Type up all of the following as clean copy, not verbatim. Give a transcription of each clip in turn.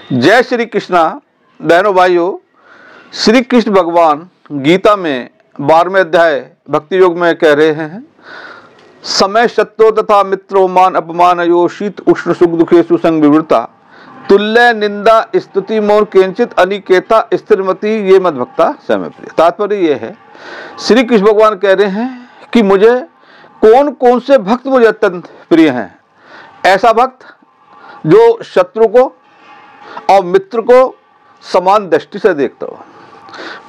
जय श्री कृष्णा। बहनों भाइयों, श्री कृष्ण भगवान गीता में 12वें अध्याय भक्ति योग में कह रहे हैं, समय शत्रु तथा मित्रो मान अपमानयो शीत उष्ण सुख दुखेषु संग विवृता तुल्य निंदा स्तुति मोर केंचित अनिकेता स्थिरमति ये मद भक्ता समय प्रिय। तात्पर्य ये है, श्री कृष्ण भगवान कह रहे हैं कि मुझे कौन कौन से भक्त मुझे अत्यंत प्रिय हैं। ऐसा भक्त जो शत्रु को और मित्र को समान दृष्टि से देखता हो,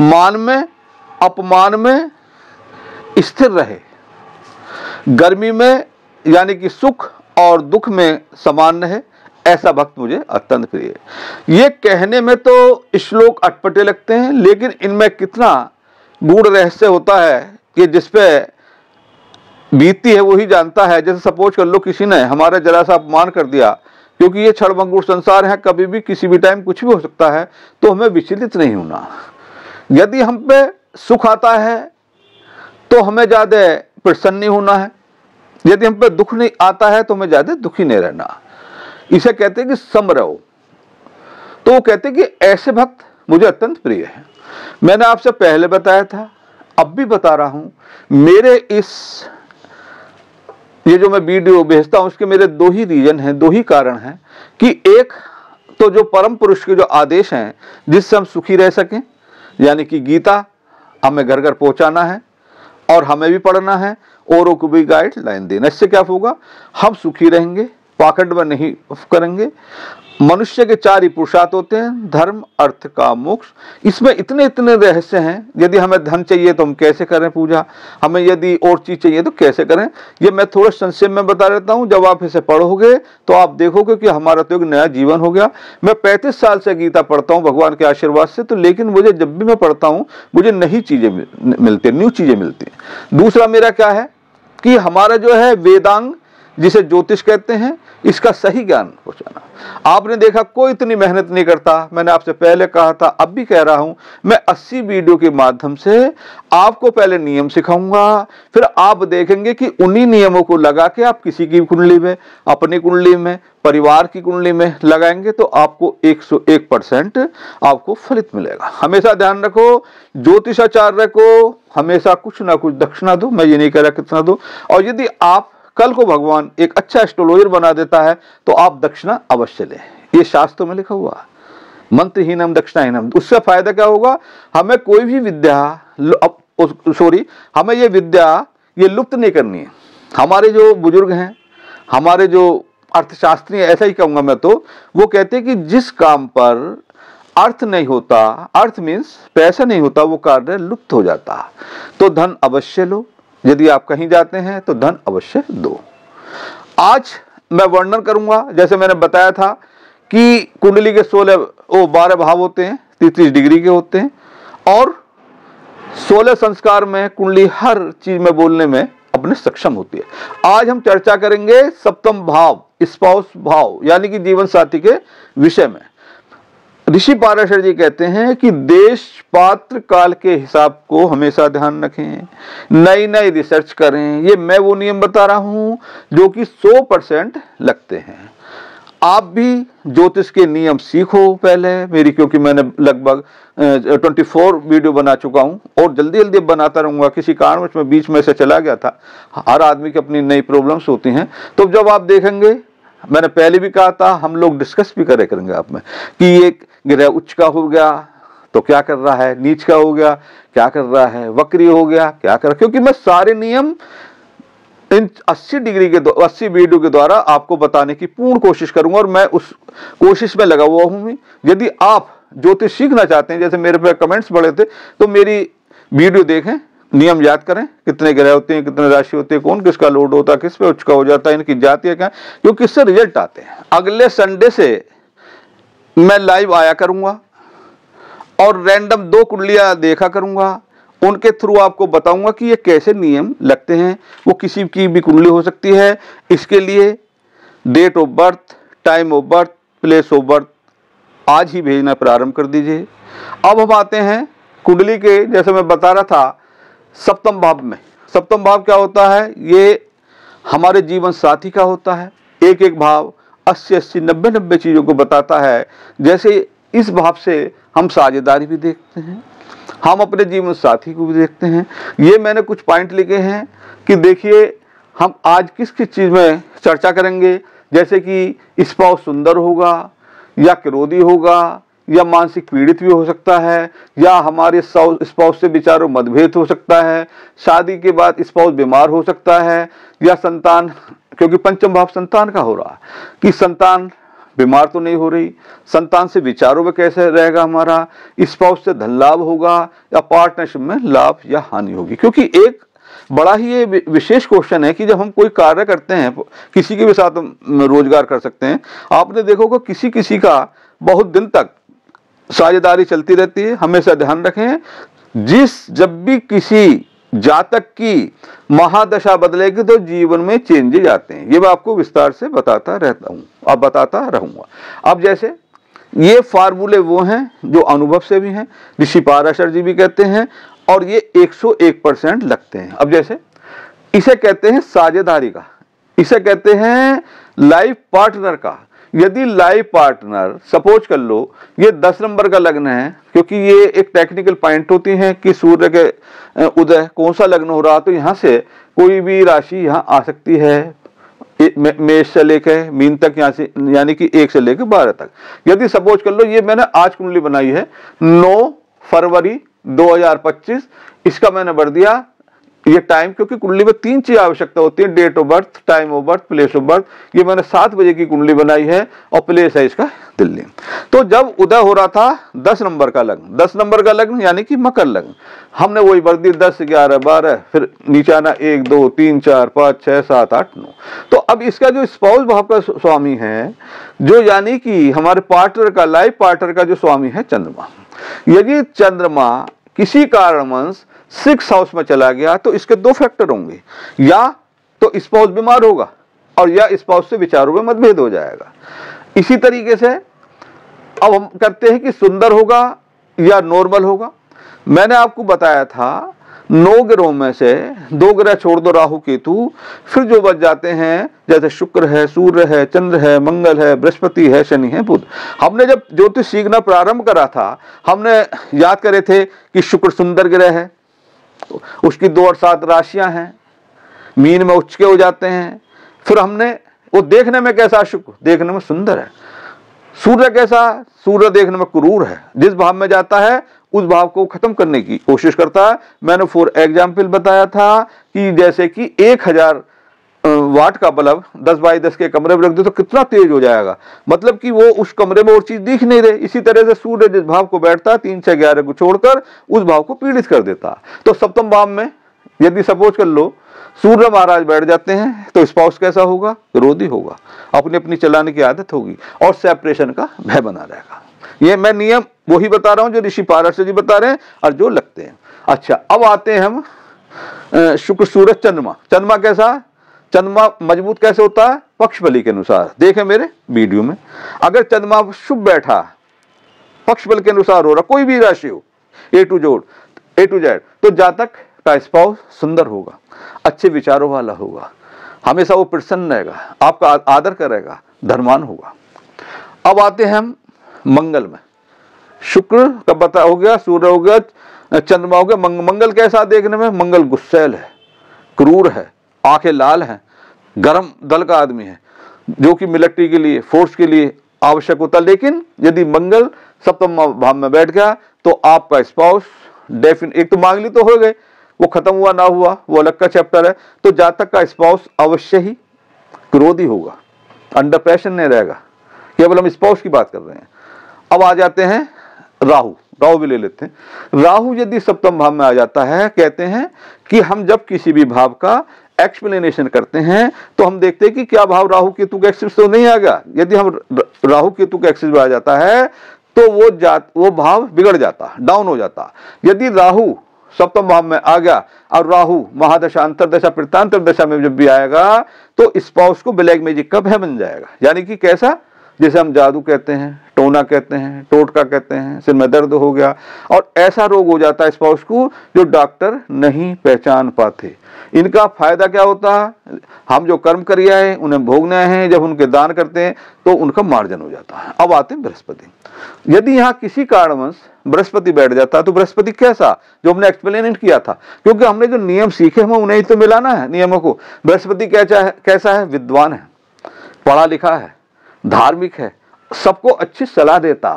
मान में अपमान में स्थिर रहे, गर्मी में यानी कि सुख और दुख में समान रहे, ऐसा भक्त मुझे अत्यंत प्रिय है। ये कहने में तो श्लोक अटपटे लगते हैं, लेकिन इनमें कितना गूढ़ रहस्य होता है कि जिसपे बीती है वही जानता है। जैसे सपोज कर लो, किसी ने हमारा जरा सा अपमान कर दिया, क्योंकि ये क्षणभंगुर संसार है, कभी भी किसी भी टाइम कुछ भी हो सकता है, तो हमें विचलित नहीं होना। यदि हम पे सुख आता है तो हमें ज्यादा प्रसन्न नहीं होना है, यदि हम पे दुख नहीं आता है तो हमें ज्यादा दुखी नहीं रहना। इसे कहते हैं कि सम रहो। तो वो कहते हैं कि ऐसे भक्त मुझे अत्यंत प्रिय है। मैंने आपसे पहले बताया था, अब भी बता रहा हूं, मेरे ये जो मैं वीडियो भेजता हूं उसके मेरे दो ही रीजन हैं, दो ही कारण हैं कि एक तो जो परम पुरुष के जो आदेश हैं जिससे हम सुखी रह सकें, यानी कि गीता हमें घर घर पहुंचाना है और हमें भी पढ़ना है, औरों को भी गाइडलाइन देना। इससे क्या होगा, हम सुखी रहेंगे, पाखंड में नहीं करेंगे। मनुष्य के 4 ही पुरुषार्थ होते हैं, धर्म अर्थ काम मोक्ष। इसमें इतने इतने रहस्य हैं। यदि हमें धन चाहिए तो हम कैसे करें पूजा, हमें यदि और चीज चाहिए तो कैसे करें, ये मैं थोड़ा संक्षेप में बता देता हूं। जब आप इसे पढ़ोगे तो आप देखोगे कि हमारा तो एक नया जीवन हो गया। मैं 35 साल से गीता पढ़ता हूं भगवान के आशीर्वाद से, तो लेकिन मुझे जब भी मैं पढ़ता हूं मुझे नई चीजें मिलती है, न्यू चीजें मिलती हैं। दूसरा मेरा क्या है कि हमारा जो है वेदांग, जिसे ज्योतिष कहते हैं, इसका सही ज्ञान पहुंचाना। आपने देखा कोई इतनी मेहनत नहीं करता। मैंने आपसे पहले कहा था, अब भी कह रहा हूं, मैं 80 वीडियो के माध्यम से आपको पहले नियम सिखाऊंगा, फिर आप देखेंगे कि उन्हीं नियमों को लगा के आप किसी की कुंडली में, अपनी कुंडली में, परिवार की कुंडली में लगाएंगे तो आपको 101% आपको फलित मिलेगा। हमेशा ध्यान रखो, ज्योतिषाचार्य को हमेशा कुछ ना कुछ दक्षिणा दो। मैं ये नहीं कह रहा कितना दो, और यदि आप कल को भगवान एक अच्छा एस्ट्रोलॉजर बना देता है तो आप दक्षिणा अवश्य लें। ये शास्त्रों में लिखा हुआ, मंत्रहीनम दक्षिणाहीनम। उससे फायदा क्या होगा, हमें कोई भी विद्या हमें ये विद्या ये लुप्त नहीं करनी है। हमारे जो बुजुर्ग हैं, हमारे जो अर्थशास्त्री, ऐसा ही कहूंगा मैं, तो वो कहते हैं कि जिस काम पर अर्थ नहीं होता, अर्थ मीन्स पैसा नहीं होता, वो कार्य लुप्त हो जाता। तो धन अवश्य लो, यदि आप कहीं जाते हैं तो धन अवश्य दो। आज मैं वर्णन करूंगा, जैसे मैंने बताया था कि कुंडली के 12 भाव होते हैं, 33 डिग्री के होते हैं, और 16 संस्कार में कुंडली हर चीज में बोलने में अपने सक्षम होती है। आज हम चर्चा करेंगे सप्तम भाव, स्पाउस भाव, यानी कि जीवन साथी के विषय में। ऋषि पाराशर जी कहते हैं कि देश पात्र काल के हिसाब को हमेशा ध्यान रखें, नई नई रिसर्च करें। ये मैं वो नियम बता रहा हूं जो कि 100% लगते हैं। आप भी ज्योतिष के नियम सीखो पहले मेरी, क्योंकि मैंने लगभग 24 वीडियो बना चुका हूं और जल्दी जल्दी बनाता रहूंगा। किसी कारणवश मैं बीच में से चला गया था। हर आदमी की अपनी नई प्रॉब्लम्स होती हैं। तो जब आप देखेंगे, मैंने पहले भी कहा था, हम लोग डिस्कस भी करेंगे आप में कि ये ग्रह उच्च का हो गया तो क्या कर रहा है, नीच का हो गया क्या कर रहा है, वक्री हो गया क्या कर रहा है, क्योंकि मैं सारे नियम इन 80 डिग्री के 80 वीडियो के द्वारा आपको बताने की पूर्ण कोशिश करूंगा, और मैं उस कोशिश में लगा हुआ हूं। यदि आप ज्योतिष सीखना चाहते हैं, जैसे मेरे पे कमेंट्स बढ़े थे, तो मेरी वीडियो देखें, नियम याद करें, कितने ग्रह होते हैं, कितने राशि होते हैं, कौन किसका लोड होता है, किस पे उच्च का हो जाता है, इनकी जातियां क्या, क्योंकि इससे रिजल्ट आते हैं। अगले संडे से मैं लाइव आया करूंगा और रैंडम 2 कुंडलियां देखा करूंगा, उनके थ्रू आपको बताऊंगा कि ये कैसे नियम लगते हैं। वो किसी की भी कुंडली हो सकती है। इसके लिए date of birth, time of birth, place of birth आज ही भेजना प्रारंभ कर दीजिए। अब हम आते हैं कुंडली के, जैसे मैं बता रहा था, सप्तम भाव में। सप्तम भाव क्या होता है, ये हमारे जीवन साथी का होता है। एक एक भाव 80 90 चीजों को बताता है। जैसे इस भाव से हम साझेदारी भी देखते हैं, हम अपने जीवन साथी को भी देखते हैं। ये मैंने कुछ पॉइंट लिखे हैं कि देखिए हम आज किस किस चीज में चर्चा करेंगे। जैसे कि स्पाउस सुंदर होगा या क्रोधी होगा या मानसिक पीड़ित भी हो सकता है, या हमारे स्पाउस से विचारों मतभेद हो सकता है, शादी के बाद स्पाउस बीमार हो सकता है, या संतान, क्योंकि पंचम भाव संतान का हो रहा कि संतान बीमार तो नहीं हो रही, संतान से विचारों में कैसे रहेगा हमारा, स्पाउस से धन लाभ होगा या पार्टनरशिप में लाभ या हानि होगी। क्योंकि एक बड़ा ही ये विशेष क्वेश्चन है कि जब हम कोई कार्य करते हैं, किसी के भी साथ रोजगार कर सकते हैं, आपने देखोगे किसी किसी का बहुत दिन तक साझेदारी चलती रहती है। हमेशा ध्यान रखें, जब भी किसी जातक की महादशा बदलेगी तो जीवन में चेंजेज आते हैं। ये मैं आपको विस्तार से बताता रहता हूँ, अब बताता रहूंगा। अब जैसे ये फार्मूले वो हैं जो अनुभव से भी हैं, ऋषि पाराशर जी भी कहते हैं, और ये 101% लगते हैं। अब जैसे इसे कहते हैं साझेदारी का, इसे कहते हैं लाइफ पार्टनर का। यदि लाइफ पार्टनर, सपोज कर लो ये 10 नंबर का लग्न है, क्योंकि ये एक टेक्निकल पॉइंट होती है कि सूर्य के उदय कौन सा लग्न हो रहा, तो यहाँ से कोई भी राशि यहाँ आ सकती है, मेष से लेकर मीन तक, यहाँ से यानी कि 1 से लेकर 12 तक। यदि सपोज कर लो ये मैंने आज कुंडली बनाई है 9 फरवरी 2025, इसका मैंने भर दिया ये टाइम, क्योंकि कुंडली में 3 चीज आवश्यकता होती है, date of birth, time of birth, place of birth. ये मैंने 7 बजे की कुंडली बनाई है और प्लेस है इसका दिल्ली। तो जब उदय हो रहा था 10 नंबर का लग्न, 10 नंबर का लग्न यानी कि मकर लग्न, हमने वही भर दी 10 11 12, फिर नीचे आना 1 2 3 4 5 6 7 8 9। तो अब इसका जो स्पाउस भाव का स्वामी है, जो यानी कि हमारे पार्टनर का, लाइफ पार्टनर का जो स्वामी है चंद्रमा, यदि चंद्रमा किसी कारणवश 6 हाउस में चला गया तो इसके 2 फैक्टर होंगे, या तो स्पाउस बीमार होगा और या स्पाउस से विचारों में मतभेद हो जाएगा। इसी तरीके से अब हम करते हैं कि सुंदर होगा या नॉर्मल होगा। मैंने आपको बताया था 9 ग्रहों में से 2 ग्रह छोड़ दो, राहु केतु, फिर जो बच जाते हैं जैसे शुक्र है, सूर्य है, चंद्र है, मंगल है, बृहस्पति है, शनि है, बुध। हमने जब ज्योतिष सीखना प्रारंभ करा था, हमने याद करे थे कि शुक्र सुंदर ग्रह है, उसकी 2 और 7 राशियां हैं, मीन में उच्च के हो जाते हैं। फिर हमने वो देखने में कैसा, शुक्र देखने में सुंदर है। सूर्य कैसा, सूर्य देखने में क्रूर है, जिस भाव में जाता है उस भाव को खत्म करने की कोशिश करता है। मैंने फॉर एग्जाम्पल बताया था कि जैसे कि 1000 वाट का बल्ब 10 बाई 10 के कमरे में रख दो तो कितना तेज हो जाएगा, मतलब कि वो उस कमरे में और चीज दिख नहीं रही। इसी तरह से सूर्य जिस भाव को बैठता 3 6 11 को छोड़कर उस भाव को पीड़ित कर देता। तो सप्तम भाव में यदि सपोज कर लो सूर्य महाराज बैठ जाते हैं तो स्पाउस कैसा होगा, विरोधी होगा, अपनी अपनी चलाने की आदत होगी और सेपरेशन का भय बना रहेगा। ये मैं नियम वही बता रहा हूं जो ऋषि पाराशर जी बता रहे हैं और जो लगते हैं। अच्छा, अब आते हैं हम शुक्र सूरज चंद्रमा। चंद्रमा कैसा, चंद्रमा मजबूत कैसे होता है, पक्ष बली के अनुसार। देखें मेरे वीडियो में, अगर चंद्रमा शुभ बैठा पक्ष बल के अनुसार हो रहा, कोई भी राशि हो, A to Z, तो जातक का स्पाउस सुंदर होगा, अच्छे विचारों वाला होगा, हमेशा वो प्रसन्न रहेगा, आपका आदर करेगा, धर्मान होगा। अब आते हैं हम मंगल में। शुक्र का बता हो गया, सूर्य हो गया, चंद्रमा हो गया। मंगल कैसा देखने में, मंगल गुस्सैल है, क्रूर है, आंखें लाल हैं, गर्म दल का आदमी है, जो कि मिलिट्री के लिए, फोर्स के लिए आवश्यक होता। लेकिन यदि मंगल सप्तम भाव में बैठ गया तो आपका स्पाउस डेफिनेट, एक तो मांगली तो हो गए, वो खत्म हुआ ना हुआ वो अलग का चैप्टर है, तो जातक का स्पाउस अवश्य ही क्रोधी होगा, अंडर प्रेशर नहीं रहेगा। केवल हम स्पाउस की बात कर रहे हैं। अब आ जाते हैं राहु, राहु भी ले लेते हैं। राहु यदि सप्तम भाव में आ जाता है, कहते हैं कि हम जब किसी भी भाव का एक्सप्लेनेशन करते हैं तो हम देखते हैं कि क्या भाव राहु केतु के एक्सिस तो नहीं आ गया। यदि हम राहु केतु के एक्सिस में आ जाता है तो वो भाव बिगड़ जाता, डाउन हो जाता। यदि राहु सप्तम भाव में आ गया और राहु महादशा, अंतरदशा, प्रत्यांतर दशा में जब भी आएगा तो स्पाउस को ब्लैक मैजिक का भय बन जाएगा। यानी कि कैसा, जिसे हम जादू कहते हैं, टोना कहते हैं, टोटका कहते हैं, सिर में दर्द हो गया, और ऐसा रोग हो जाता है स्पाउस को जो डॉक्टर नहीं पहचान पाते। इनका फायदा क्या होता है, हम जो कर्म क्रिया है उन्हें भोगने हैं, जब उनके दान करते हैं तो उनका मार्जन हो जाता है। अब आते हैं बृहस्पति। यदि यहाँ किसी कारणवश बृहस्पति बैठ जाता है तो बृहस्पति कैसा, जो हमने एक्सप्लेन किया था, क्योंकि हमने जो नियम सीखे हैं उन्हें ही तो मिलाना है नियमों को। बृहस्पति कैसा है, विद्वान है, पढ़ा लिखा है, धार्मिक है, सबको अच्छी सलाह देता।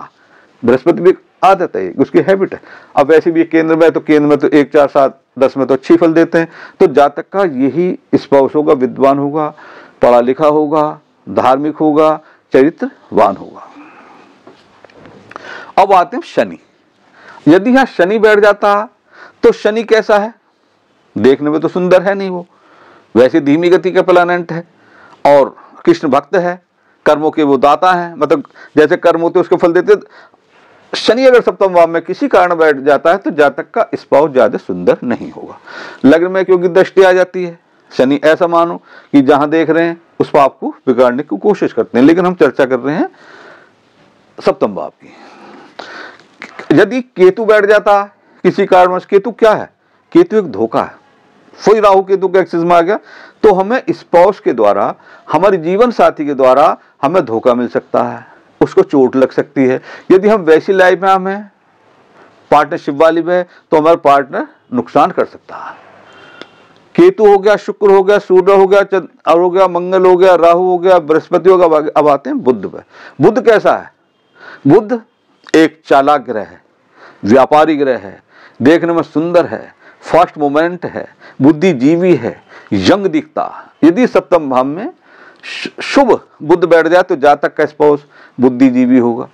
बृहस्पति भी आदत है, उसकी हैबिट है। अब वैसे भी केंद्र में तो 1, 4, 7, 10 में तो अच्छी फल देते हैं। तो जातक का यही स्पाउस होगा, विद्वान होगा, पढ़ा लिखा होगा, धार्मिक होगा, चरित्रवान होगा। अब आते हैं शनि। यदि यहां शनि बैठ जाता तो शनि कैसा है, देखने में तो सुंदर है नहीं, वो वैसे धीमी गति का प्लैनेट है और कृष्ण भक्त है, कर्मों के वो दाता है, मतलब जैसे कर्म होते उसके फल देते। शनि अगर सप्तम भाव में किसी कारण बैठ जाता है तो जातक का स्पाउस ज्यादा सुंदर नहीं होगा। लग्न में क्योंकि दृष्टि आ जाती है, शनि ऐसा मानो कि जहां देख रहे हैं उस पाप को बिगाड़ने की कोशिश करते हैं, लेकिन हम चर्चा कर रहे हैं सप्तम भाव की। यदि केतु बैठ जाता किसी कारणवश, केतु क्या है, केतु एक धोखा है, कोई राहु केतु के एक्सिस में आ गया तो हमें स्पाउस के द्वारा, हमारे जीवन साथी के द्वारा हमें धोखा मिल सकता है, उसको चोट लग सकती है। यदि हम वैसी लाइफ में हमें पार्टनरशिप वाली में तो हमारा पार्टनर नुकसान कर सकता है। केतु हो गया, शुक्र हो गया, सूर्य हो गया, चंद्र हो गया, मंगल हो गया, राहु हो गया, बृहस्पति हो गया। अब आते हैं बुध पे। बुध कैसा है, बुध एक चालाक ग्रह है, व्यापारी ग्रह है, देखने में सुंदर है, फास्ट मूवमेंट है, बुद्धिजीवी है, यंग दिखता। यदि सप्तम भाव में शुभ बुध बैठ जाए तो जातक का स्पाउस बुद्धिजीवी होगा,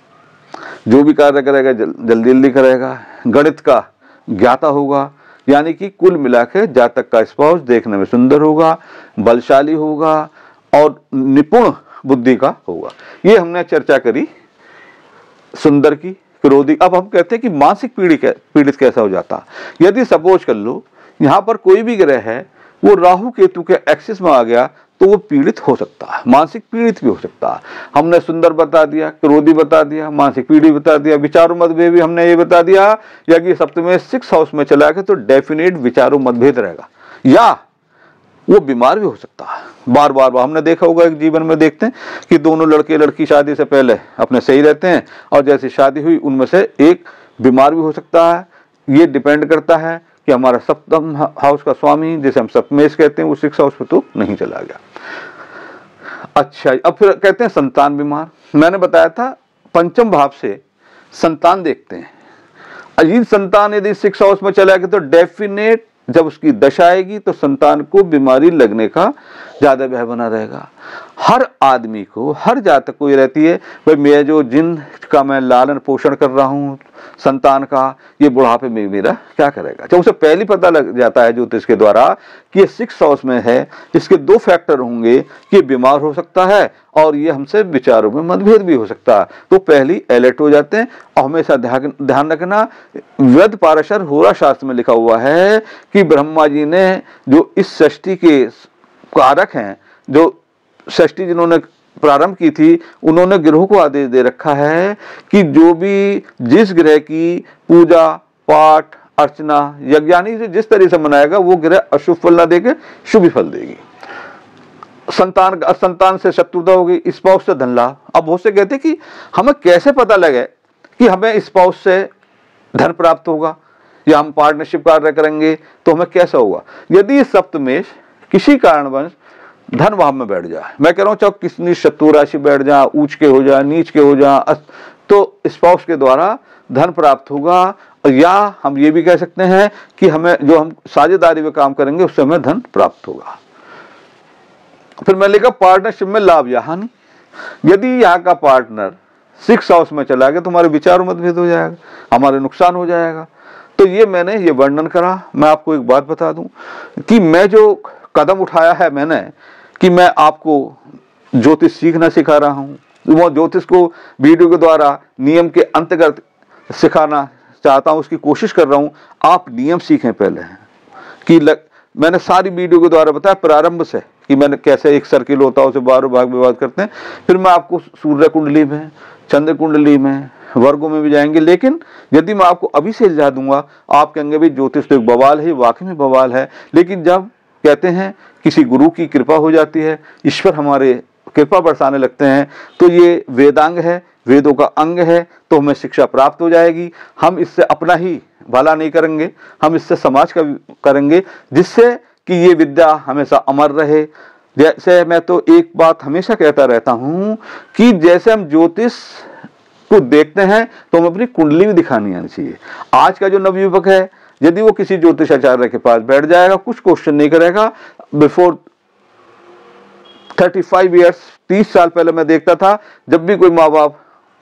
जो भी कार्य करेगा जल्दी जल्दी करेगा, गणित का ज्ञाता होगा, यानी कि कुल मिलाकर जातक का स्पाउस देखने में सुंदर होगा, बलशाली होगा और निपुण बुद्धि का होगा। ये हमने चर्चा करी सुंदर की, क्रोधी। अब हम कहते हैं कि मानसिक पीड़ित कैसा हो जाता। यदि सपोज कर लो यहाँ पर कोई भी ग्रह है वो राहु केतु के एक्सिस में आ गया तो वो पीड़ित हो सकता है, मानसिक पीड़ित भी हो सकता है। हमने सुंदर बता दिया, क्रोधी बता दिया, मानसिक पीड़ित बता दिया, विचारों मतभेद भी हमने ये बता दिया। या कि सप्तम 6 हाउस में चला गया तो डेफिनेट विचारों मतभेद रहेगा, या वो बीमार भी हो सकता है। बार बार हमने देखा होगा, एक जीवन में देखते हैं कि दोनों लड़के लड़की शादी से पहले अपने सही रहते हैं और जैसे शादी हुई उनमें से एक बीमार भी हो सकता है। ये डिपेंड करता है कि हमारा सप्तम हाउस का स्वामी, जिसे हम सप्तमेश कहते हैं, वो 6 हाउस में तो नहीं चला गया। अच्छा, अब फिर कहते हैं संतान बीमार। मैंने बताया था पंचम भाव से संतान देखते हैं। अजीत संतान यदि 6 हाउस में चला गया तो डेफिनेट जब उसकी दशा आएगी तो संतान को बीमारी लगने का ज्यादा भय बना रहेगा। हर आदमी को, हर जातक को ये रहती है, भाई मैं जो जिनका मैं लालन पोषण कर रहा हूँ संतान का, ये बुढ़ापे में मेरा क्या करेगा। जब उसे पहले पता लग जाता है ज्योतिष के द्वारा कि ये 6 हाउस में है, इसके 2 फैक्टर होंगे कि ये बीमार हो सकता है और ये हमसे विचारों में मतभेद भी हो सकता है, तो पहले अलर्ट हो जाते हैं। और हमेशा ध्यान रखना, वेद पाराशर होरा शास्त्र में लिखा हुआ है कि ब्रह्मा जी ने जो इस सृष्टि के कारक हैं, जो सृष्टि जिन्होंने प्रारंभ की थी, उन्होंने ग्रहों को आदेश दे रखा है कि जो भी जिस ग्रह की पूजा पाठ अर्चना यज्ञानी से जिस तरह से मनाएगा वो ग्रह अशुभ फल ना देके शुभ फल देगी। संतान से शत्रुता होगी, स्पाउस से धन लाभ। अब बहुत से कहते कि हमें कैसे पता लगे कि हमें स्पाउस से धन प्राप्त होगा या हम पार्टनरशिप कार्य करेंगे तो हमें कैसा होगा। यदि सप्तमेश किसी कारणवश धन भाव में बैठ जाए, मैं कह रहा हूं चाहे कितनी शत्रु राशि बैठ जाए, ऊंच के हो जाए, नीच के हो जाए, तो स्पाउस के द्वारा धन प्राप्त होगा। या हम ये भी कह सकते हैं कि हमें जो हम साझेदारी में काम करेंगे उससे हमें धन प्राप्त होगा। फिर मैं लिखा पार्टनरशिप में लाभ या हानि। यदि यहाँ का पार्टनर 6 हाउस में चला गया तो हमारे विचार मतभेद हो जाएगा, हमारे नुकसान हो जाएगा। तो ये मैंने ये वर्णन करा। मैं आपको एक बात बता दूं कि मैं जो कदम उठाया है मैंने कि मैं आपको ज्योतिष सीखना सिखा रहा हूँ, वो ज्योतिष को वीडियो के द्वारा नियम के अंतर्गत सिखाना चाहता हूँ, उसकी कोशिश कर रहा हूँ। आप नियम सीखें पहले कि मैंने सारी वीडियो के द्वारा बताया प्रारंभ से कि मैंने कैसे एक सर्किल होता है उसे 12 भाग विभाग करते हैं। फिर मैं आपको सूर्य कुंडली में, चंद्र कुंडली में, वर्गों में भी जाएंगे। लेकिन यदि मैं आपको अभी से हिला दूंगा, आप कहेंगे भाई ज्योतिष तो एक बवाल है, वाकई में बवाल है। लेकिन जब कहते हैं किसी गुरु की कृपा हो जाती है, ईश्वर हमारे कृपा बरसाने लगते हैं, तो ये वेदांग है, वेदों का अंग है, तो हमें शिक्षा प्राप्त हो जाएगी। हम इससे अपना ही भला नहीं करेंगे, हम इससे समाज का करेंगे, जिससे कि ये विद्या हमेशा अमर रहे। जैसे मैं तो एक बात हमेशा कहता रहता हूं कि जैसे हम ज्योतिष को देखते हैं तो हमें अपनी कुंडली भी दिखानी आनी चाहिए। आज का जो नवयुवक है, यदि वो किसी ज्योतिषाचार्य के पास बैठ जाएगा, कुछ क्वेश्चन नहीं करेगा, बिफोर 35 ईयर्स 30 साल पहले मैं देखता था, जब भी कोई माँ बाप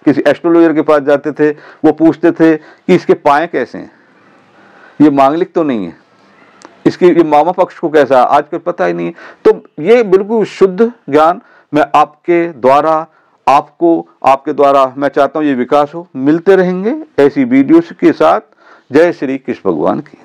किसी एस्ट्रोलॉजर के पास जाते थे, वो पूछते थे कि इसके पाए कैसे हैं, ये मांगलिक तो नहीं है, इसकी ये मामा पक्ष को कैसा है, आज कोई पता ही नहीं है। तो ये बिल्कुल शुद्ध ज्ञान मैं आपके द्वारा, आपके द्वारा मैं चाहता हूं ये विकास हो। मिलते रहेंगे ऐसी वीडियोस के साथ। जय श्री कृष्ण भगवान की।